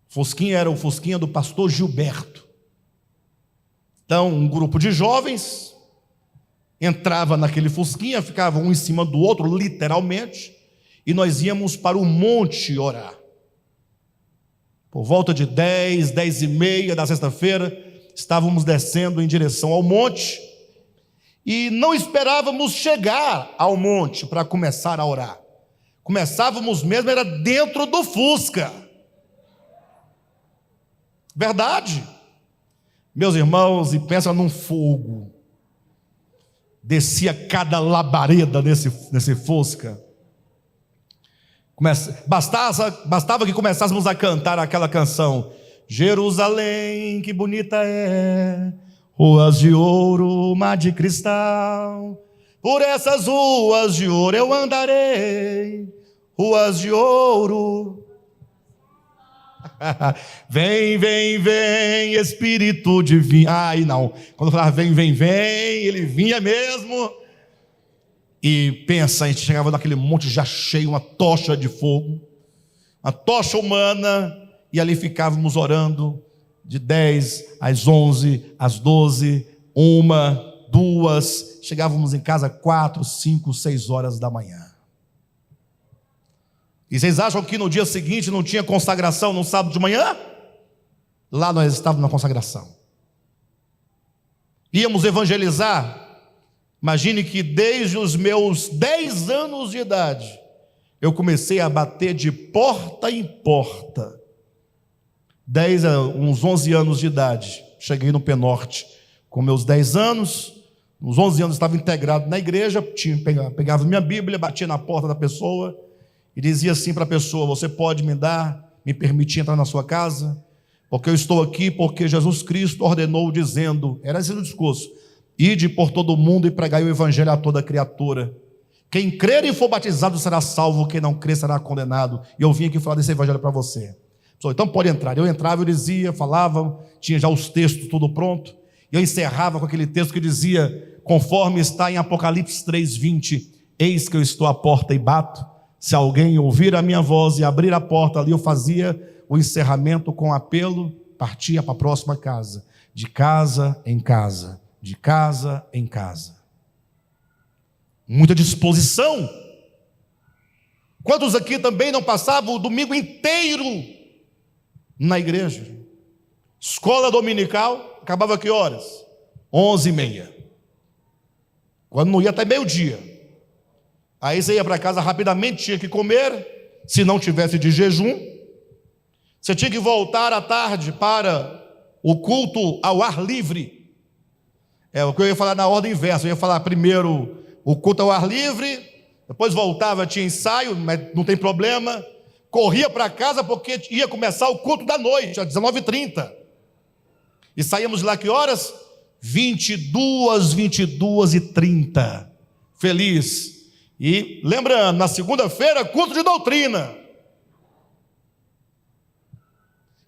Fusquinha era o Fusquinha do pastor Gilberto. Então, um grupo de jovens entrava naquele Fusquinha, ficava um em cima do outro, literalmente, e nós íamos para o monte orar. Por volta de 10, 10h30 da sexta-feira, estávamos descendo em direção ao monte, e não esperávamos chegar ao monte para começar a orar. Começávamos mesmo, era dentro do Fusca. Verdade. Meus irmãos, e pensa num fogo. Descia cada labareda nesse Fusca. Bastava que começássemos a cantar aquela canção. Jerusalém, que bonita é, ruas de ouro, mar de cristal. Por essas ruas de ouro eu andarei, ruas de ouro. Vem, vem, vem, Espírito divino. Ai, não. Quando eu falava vem, vem, vem, ele vinha mesmo. E pensa, a gente chegava naquele monte já cheio, uma tocha de fogo, uma tocha humana, e ali ficávamos orando de 10 às 11, às 12, 1, 2, chegávamos em casa 4, 5, 6 horas da manhã. E vocês acham que no dia seguinte não tinha consagração no sábado de manhã? Lá nós estávamos na consagração. Íamos evangelizar. Imagine que desde os meus 10 anos de idade, eu comecei a bater de porta em porta. Uns 11 anos de idade, cheguei no Penorte com meus 10 anos, uns 11 anos estava integrado na igreja, pegava minha Bíblia, batia na porta da pessoa e dizia assim para a pessoa: você pode me permitir entrar na sua casa? Porque eu estou aqui porque Jesus Cristo ordenou dizendo, era esse o discurso: ide por todo o mundo e pregai o evangelho a toda criatura. Quem crer e for batizado será salvo, quem não crer será condenado. E eu vim aqui falar desse evangelho para você. Então pode entrar. Eu entrava, eu dizia, falava, tinha já os textos tudo pronto. E eu encerrava com aquele texto que dizia, conforme está em Apocalipse 3:20, eis que eu estou à porta e bato. Se alguém ouvir a minha voz e abrir a porta, ali eu fazia o encerramento com apelo, partia para a próxima casa, de casa em casa, de casa em casa. Muita disposição. Quantos aqui também não passavam o domingo inteiro na igreja? Escola dominical, acabava que horas? 11h30. Quando não ia até meio-dia. Aí você ia para casa rapidamente, tinha que comer, se não tivesse de jejum. Você tinha que voltar à tarde para o culto ao ar livre. É o que eu ia falar na ordem inversa. Eu ia falar primeiro o culto ao ar livre, depois voltava, tinha ensaio, mas não tem problema. Corria para casa porque ia começar o culto da noite, às 19h30. E saímos de lá que horas? 22h30. Feliz. E lembrando, na segunda-feira, culto de doutrina.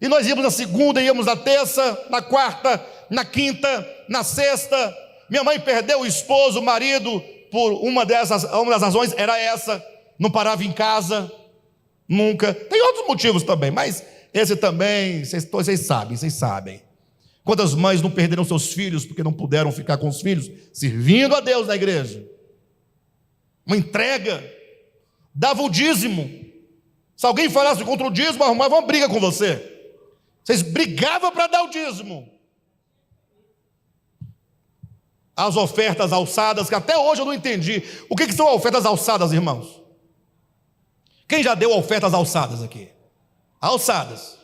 E nós íamos na segunda, íamos na terça, na quarta, na quinta, na sexta. Minha mãe perdeu o esposo, o marido, por uma das razões era essa. Não parava em casa, nunca. Tem outros motivos também, mas esse também, vocês sabem. Quantas mães não perderam seus filhos porque não puderam ficar com os filhos, servindo a Deus na igreja? Uma entrega, dava o dízimo. Se alguém falasse contra o dízimo, arrumava uma briga com você. Vocês brigavam para dar o dízimo. As ofertas alçadas, que até hoje eu não entendi. O que são ofertas alçadas, irmãos? Quem já deu ofertas alçadas aqui? Alçadas.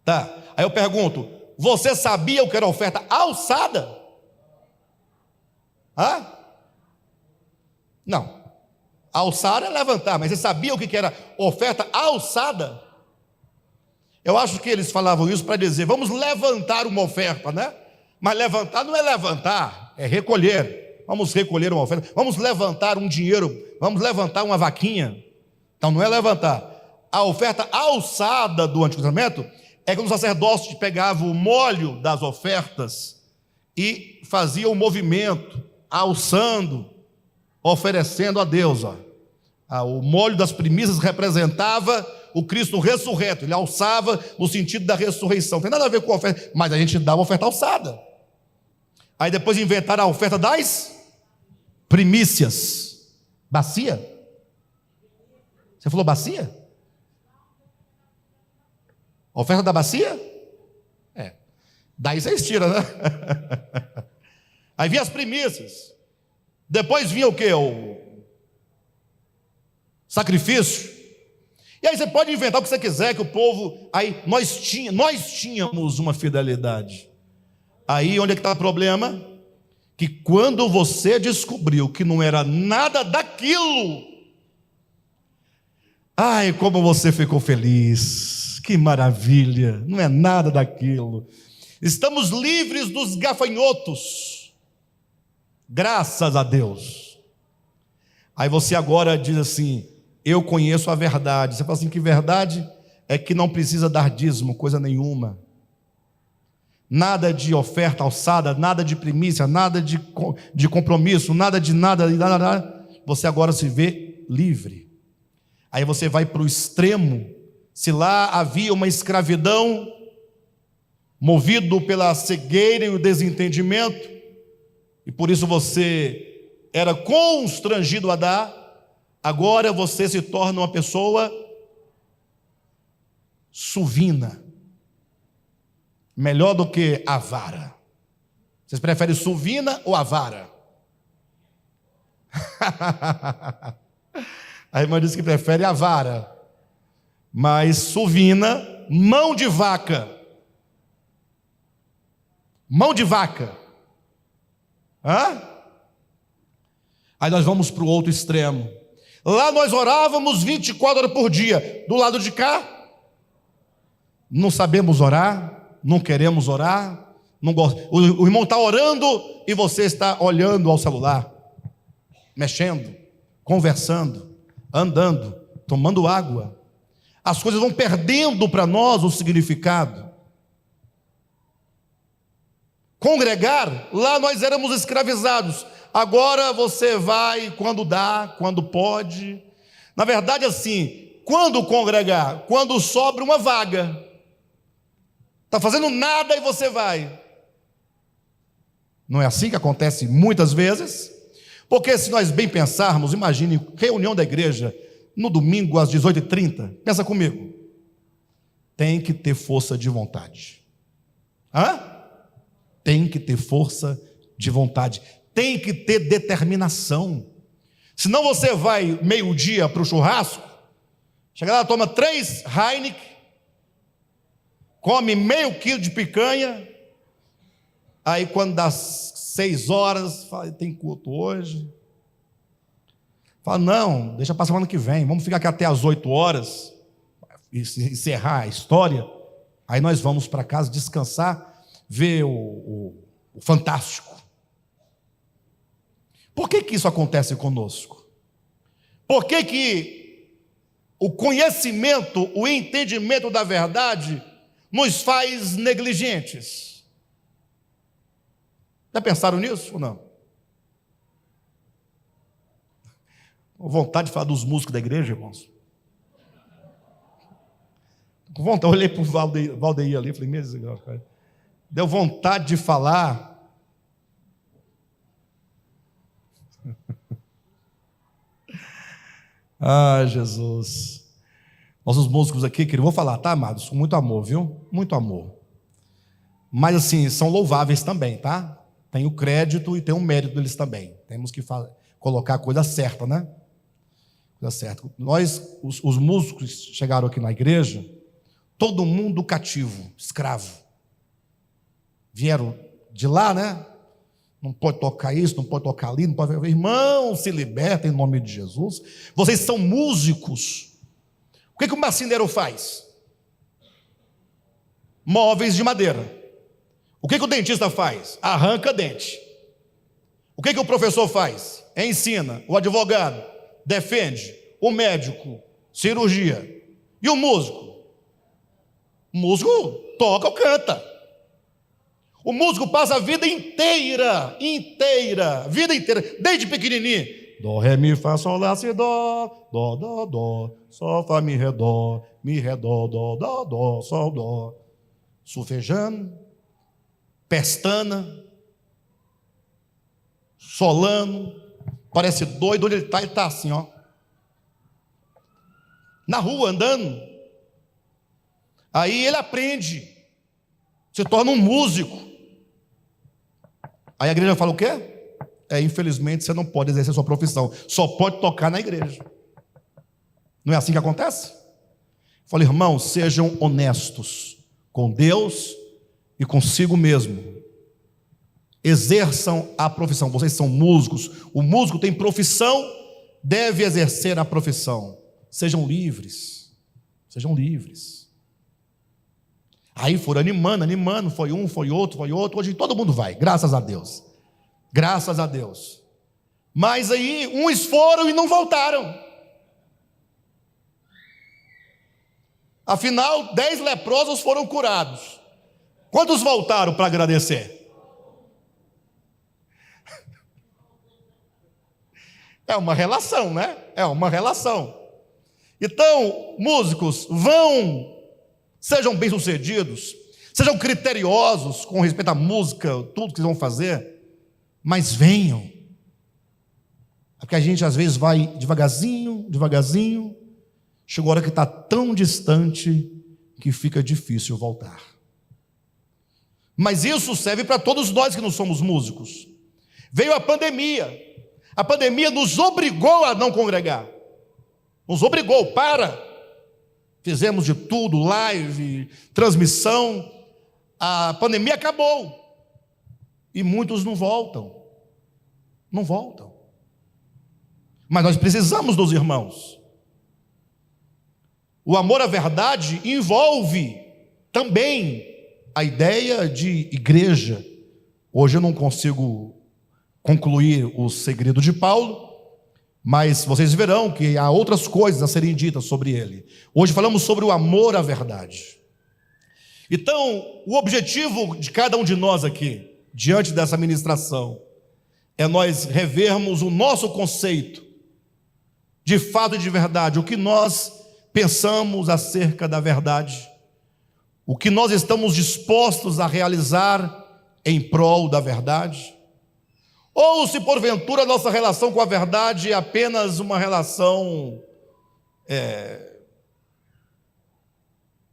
Tá. Aí eu pergunto, você sabia o que era oferta alçada? Hã? Não. Alçar é levantar, mas você sabia o que era oferta alçada? Eu acho que eles falavam isso para dizer, vamos levantar uma oferta, né? Mas levantar não é levantar, é recolher. Vamos recolher uma oferta, vamos levantar um dinheiro, vamos levantar uma vaquinha. Então não é levantar. A oferta alçada do Antigo Testamento é quando o sacerdote pegava o molho das ofertas e fazia o movimento, alçando, oferecendo a Deus. O molho das primícias representava o Cristo ressurreto, ele alçava no sentido da ressurreição. Não tem nada a ver com a oferta, mas a gente dá uma oferta alçada. Aí depois inventaram a oferta das primícias. Bacia? Você falou bacia? Oferta da bacia? É. Daí vocês tiram, né? Aí vinha as primícias. Depois vinha o quê? O sacrifício. E aí você pode inventar o que você quiser, que o povo... Aí nós tínhamos uma fidelidade. Aí onde é que está o problema? Que quando você descobriu que não era nada daquilo, ai, como você ficou feliz, que maravilha, não é nada daquilo. Estamos livres dos gafanhotos, graças a Deus. Aí você agora diz assim, eu conheço a verdade. Você fala assim, que verdade? É que não precisa dar dízimo, coisa nenhuma. Nada de oferta alçada, nada de primícia, nada de compromisso, nada. Você agora se vê livre. Aí você vai para o extremo. Se lá havia uma escravidão, movido pela cegueira e o desentendimento, e por isso você era constrangido a dar, agora você se torna uma pessoa suvina. Melhor do que avara. Vocês preferem suvina ou avara? A irmã disse que prefere avara. Mas suvina, mão de vaca. Mão de vaca. Hã? Aí nós vamos para o outro extremo. Lá nós orávamos 24 horas por dia. Do lado de cá, não sabemos orar, não queremos orar, não gosta. O irmão está orando e você está olhando ao celular, mexendo, conversando, andando, tomando água. As coisas vão perdendo para nós o significado. Congregar, lá nós éramos escravizados. Agora você vai quando dá, quando pode. Na verdade, assim, quando congregar? Quando sobra uma vaga. Está fazendo nada e você vai. Não é assim que acontece muitas vezes? Porque se nós bem pensarmos, imagine reunião da igreja no domingo às 18h30. Pensa comigo. Tem que ter força de vontade. Tem que ter força de vontade. Tem que ter determinação. Senão você vai meio-dia para o churrasco, chega lá, toma 3 Heineken, come meio quilo de picanha, aí quando dá 6 horas, fala, tem culto hoje. Fala, não, deixa para semana que vem, vamos ficar aqui até as 8 horas, encerrar a história, aí nós vamos para casa descansar, ver o Fantástico. Por que isso acontece conosco? Por que o conhecimento, o entendimento da verdade nos faz negligentes? Já pensaram nisso ou não? Com vontade de falar dos músicos da igreja, irmãos. Com vontade, eu olhei para o Valdeir ali, falei, meu Deus, deu vontade de falar. Jesus. Nossos músicos aqui, que eu vou falar, tá, amados? Com muito amor, viu? Muito amor. Mas assim, são louváveis também, tá? Tem o crédito e tem o mérito deles também. Temos que colocar a coisa certa, né? Coisa certa. Nós, os músicos chegaram aqui na igreja, todo mundo cativo, escravo. Vieram de lá, né? Não pode tocar isso, não pode tocar ali, não pode... Irmão, se liberta em nome de Jesus. Vocês são músicos. O que o marceneiro faz? Móveis de madeira. O que o dentista faz? Arranca dente. O que o professor faz? Ensina. O advogado defende. O médico, cirurgia. E o músico? O músico toca ou canta. O músico passa a vida inteira, desde pequenininho. Dó, ré, mi, fá, sol, lá, si, dó, sol, fá, mi, ré, dó, dó, sol, dó. Solfejando, pestana, solano, parece doido, onde ele está assim, ó. Na rua, andando. Aí ele aprende, se torna um músico. Aí a igreja fala o quê? Infelizmente você não pode exercer sua profissão, só pode tocar na igreja. Não é assim que acontece? Eu falo, irmãos, sejam honestos com Deus e consigo mesmo. Exerçam a profissão. Vocês são músicos, o músico tem profissão, deve exercer a profissão. Sejam livres, sejam livres. Aí foram animando, foi um, foi outro, hoje todo mundo vai, graças a Deus, graças a Deus. Mas aí uns foram e não voltaram. Afinal, 10 leprosos foram curados. Quantos voltaram para agradecer? É uma relação, né? É uma relação. Então, músicos, sejam bem-sucedidos, sejam criteriosos com respeito à música, tudo que vão fazer, mas venham. Porque a gente às vezes vai devagarzinho, chegou a hora que está tão distante que fica difícil voltar. Mas isso serve para todos nós que não somos músicos. Veio a pandemia nos obrigou a não congregar, nos obrigou, fizemos de tudo, live, transmissão, a pandemia acabou, e muitos não voltam, mas nós precisamos dos irmãos. O amor à verdade envolve também a ideia de igreja. Hoje eu não consigo concluir o segredo de Paulo, mas vocês verão que há outras coisas a serem ditas sobre ele. Hoje falamos sobre o amor à verdade. Então, o objetivo de cada um de nós aqui, diante dessa ministração, é nós revermos o nosso conceito de fato e de verdade, o que nós pensamos acerca da verdade, o que nós estamos dispostos a realizar em prol da verdade. Ou se porventura a nossa relação com a verdade é apenas uma relação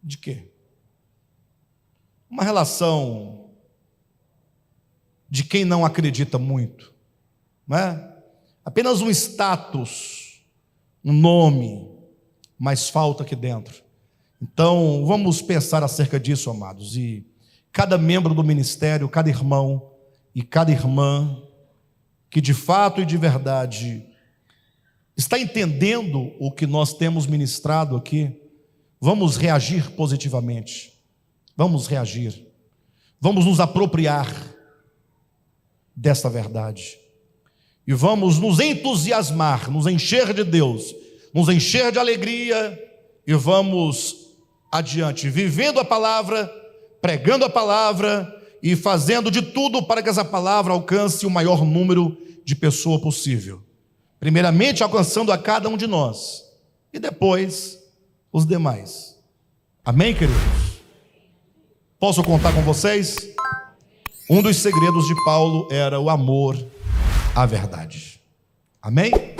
de quê? Uma relação de quem não acredita muito, não é? Apenas um status, um nome, mas falta aqui dentro. Então, vamos pensar acerca disso, amados, e cada membro do ministério, cada irmão e cada irmã que de fato e de verdade está entendendo o que nós temos ministrado aqui, vamos reagir positivamente, vamos reagir, vamos nos apropriar desta verdade e vamos nos entusiasmar, nos encher de Deus, nos encher de alegria e vamos adiante, vivendo a palavra, pregando a palavra e fazendo de tudo para que essa palavra alcance o maior número de pessoas possível. Primeiramente alcançando a cada um de nós e depois os demais. Amém, queridos? Posso contar com vocês? Um dos segredos de Paulo era o amor à verdade. Amém?